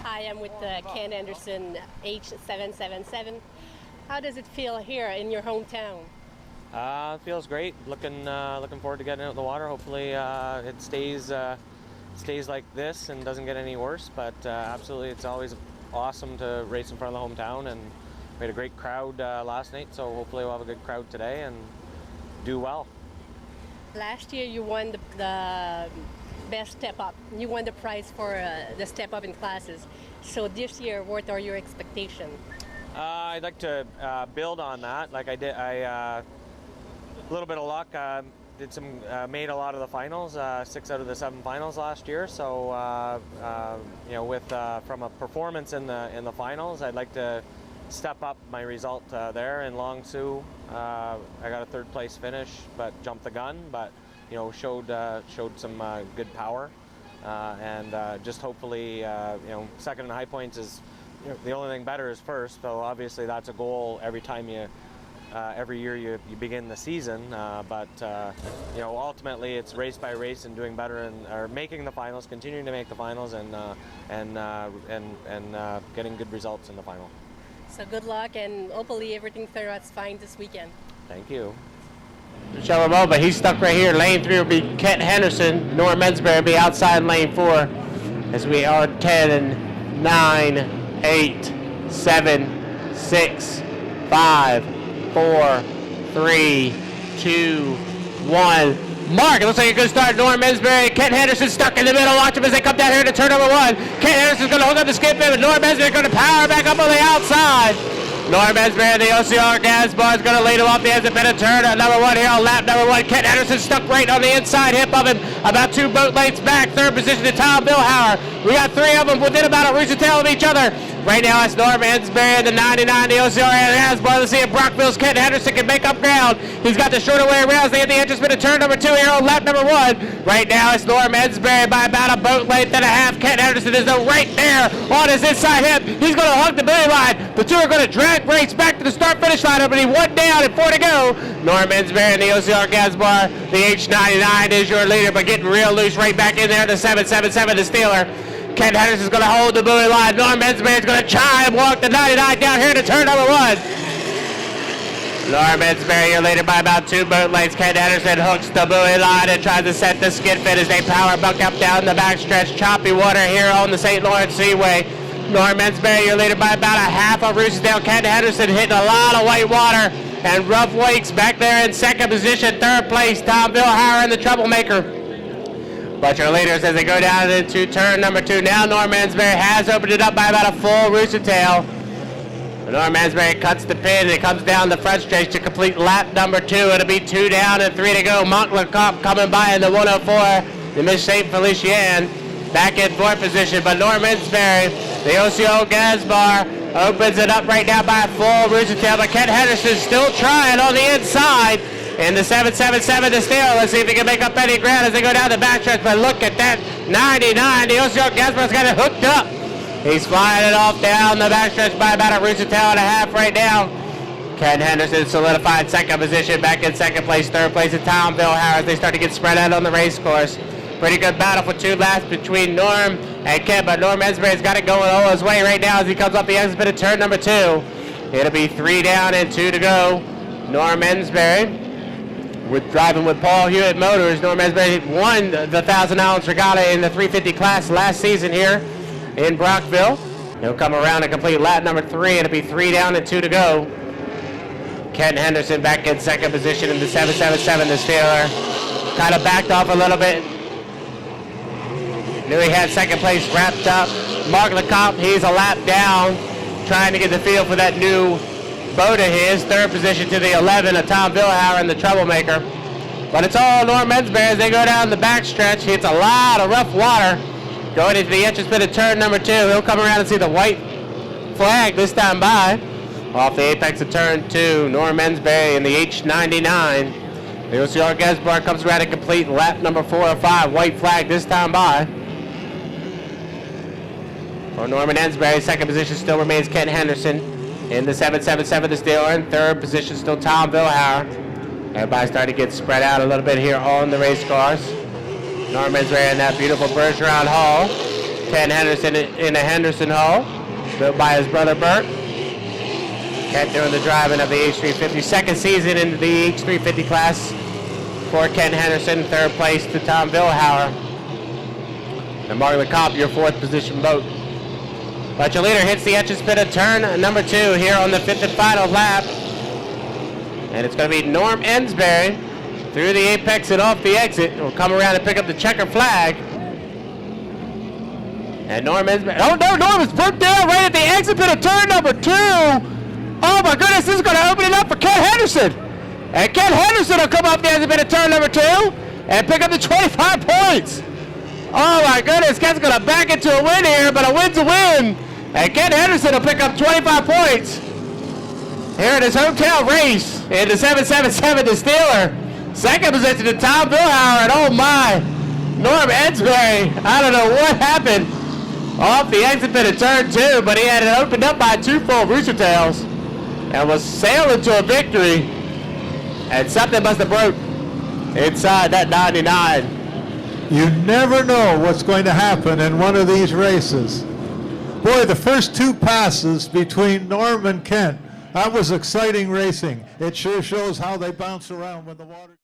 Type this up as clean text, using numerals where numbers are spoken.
Hi, I'm with Ken Anderson H350. How does it feel here in your hometown? It feels great. Looking forward to getting out of the water. Hopefully it stays like this and doesn't get any worse. But absolutely, it's always awesome to race in front of the hometown, and we had a great crowd last night. So hopefully we'll have a good crowd today and do well. Last year you won the best step up. You won the prize for the step up in classes. So this year, what are your expectations? I'd like to build on that. Like I did, a little bit of luck. Made a lot of the finals, 6 out of the 7 finals last year. So you know, with from a performance in the finals, I'd like to step up my result there in Long Sault. I got a 3rd place finish, but jumped the gun. But you know, showed some good power, and just hopefully, you know, 2nd in high points is, you know, the only thing better is 1st. So obviously that's a goal every time every year you begin the season. But you know, ultimately it's race by race and doing better or making the finals, continuing to make the finals, and getting good results in the final. So good luck, and hopefully everything turns out fine this weekend. Thank you. Michelle Ramon, but he's stuck right here. Lane 3 will be Kent Henderson. Nora Mensberry will be outside lane 4 as we are 10 and 9, 8, 7, 6, 5, 4, 3, 2, 1. Mark, it looks like a good start. Nora Mensberry, Kent Henderson stuck in the middle. Watch him as they come down here to turn number 1. Kent Henderson's going to hook up the skip in, but Nora Mensberry is going to power back up on the outside. Nora Mensberry, the OCR gas bar, is going to lead him off the end of the turn at number 1 here on lap number 1. Kent Henderson stuck right on the inside hip of him, about 2 boat lengths back. 3rd position to Tom Billhauer. We got 3 of them within about a rooster tail of each other. Right now it's Nora Mensberry and the 99, the OCR gas bar. Let's see if Brockville's Kent Henderson can make up ground. He's got the shorter way around as they hit the entrance to turn number 2 here on lap number 1. Right now it's Nora Mensberry by about a boat length and a half. Kent Henderson is right there on his inside hip. He's going to hug the billy line. The 2 are going to drag race back to the start-finish line, but he 1 down and 4 to go. Nora Mensberry and the OCR gas bar. The H99 is your leader, but getting real loose right back in there. The 777, the Steeler. Kent Henderson's going to hold the buoy line. Nora Mensberry is going to try and walk the 99 down here to turn number 1. Nora Mensberry, you're leader by about 2 boat lengths. Kent Henderson hooks the buoy line and tries to set the skid fit as they power buck up down the backstretch. Choppy water here on the St. Lawrence Seaway. Nora Mensberry, you're leader by about a half of Roosevelt. Kent Henderson hitting a lot of white water and rough wakes back there in 2nd position. 3rd place, Tom Billhauer and the Troublemaker. But your leaders as they go down into turn number 2. Now Nora Mensberry has opened it up by about a full rooster tail. Nora Mensberry cuts the pin and it comes down the front stretch to complete lap number 2. It'll be 2 down and 3 to go. Montlecomte coming by in the 104. The Miss St-Felicien back in 4th position. But Nora Mensberry, the OCO gas bar, opens it up right now by a full rooster tail. But Kent Henderson still trying on the inside. In the 777 to steal. Let's see if he can make up any ground as they go down the backstretch. But look at that 99. The OCO Gaspar's got it hooked up. He's flying it off down the backstretch by about a rooster tail and a half right now. Ken Henderson solidified 2nd position. Back in 2nd place. 3rd place is Tom Billhauer as they start to get spread out on the race course. Pretty good battle for 2 laps between Norm and Ken. But Norm Mensberry's got it going all his way right now as he comes up the exit of turn number 2. It'll be 3 down and 2 to go. Norm Mensberry. We're driving with Paul Hewitt Motors. Norm Mensberry won the 1,000-ounce regatta in the 350 class last season here in Brockville. He'll come around and complete lap number 3. It'll be 3 down and 2 to go. Kent Henderson back in 2nd position in the 777, the Steeler. Kind of backed off a little bit. Knew he had 2nd place wrapped up. Mark Lecomte, he's a lap down, trying to get the feel for that new boat of his. 3rd position to the 11 of Tom Billhauer and the Troublemaker. But it's all Nora Mensberry as they go down the backstretch. Hits a lot of rough water. Going into the entrance bit of turn number 2. He'll come around and see the white flag this time by. Off the apex of turn 2, Nora Mensberry in the H99. The OCR Gesbar comes around and complete lap number 4 or 5. White flag this time by. For Norman Mensberry, 2nd position still remains Kent Henderson. In the 777, the Steeler. In 3rd position, still Tom Billhauer. Everybody's starting to get spread out a little bit here on the race cars. Norman Mensberry in that beautiful Bergeron Hall. Ken Henderson in a Henderson hull, built by his brother Bert. Ken doing the driving of the H350. Second season in the H350 class for Ken Henderson. Third place to Tom Vilhauer. And Mark LeComp, your fourth position boat. But your leader hits the etch spin of turn number 2 here on the 5th and final lap. And it's going to be Norm Ensberry through the apex and off the exit. Will come around and pick up the checker flag. And Norm Ensberry, oh no, Norm is put down right at the exit pit of turn number 2. Oh my goodness, this is going to open it up for Ken Henderson. And Ken Henderson will come off the exit pit of turn number 2 and pick up the 25 points. Oh my goodness, Ken's going to back into a win here, but a win's a win. And Ken Henderson will pick up 25 points here in his hometown race in the 777 the Steeler. Second position to Tom Vilhauer, and oh my, Norm Ensberry, I don't know what happened off the exit pit of turn 2, but he had it opened up by 2 full rooster tails and was sailing to a victory. And something must have broke inside that 99. You never know what's going to happen in one of these races. Boy, the first 2 passes between Norm and Kent, that was exciting racing. It sure shows how they bounce around when the water...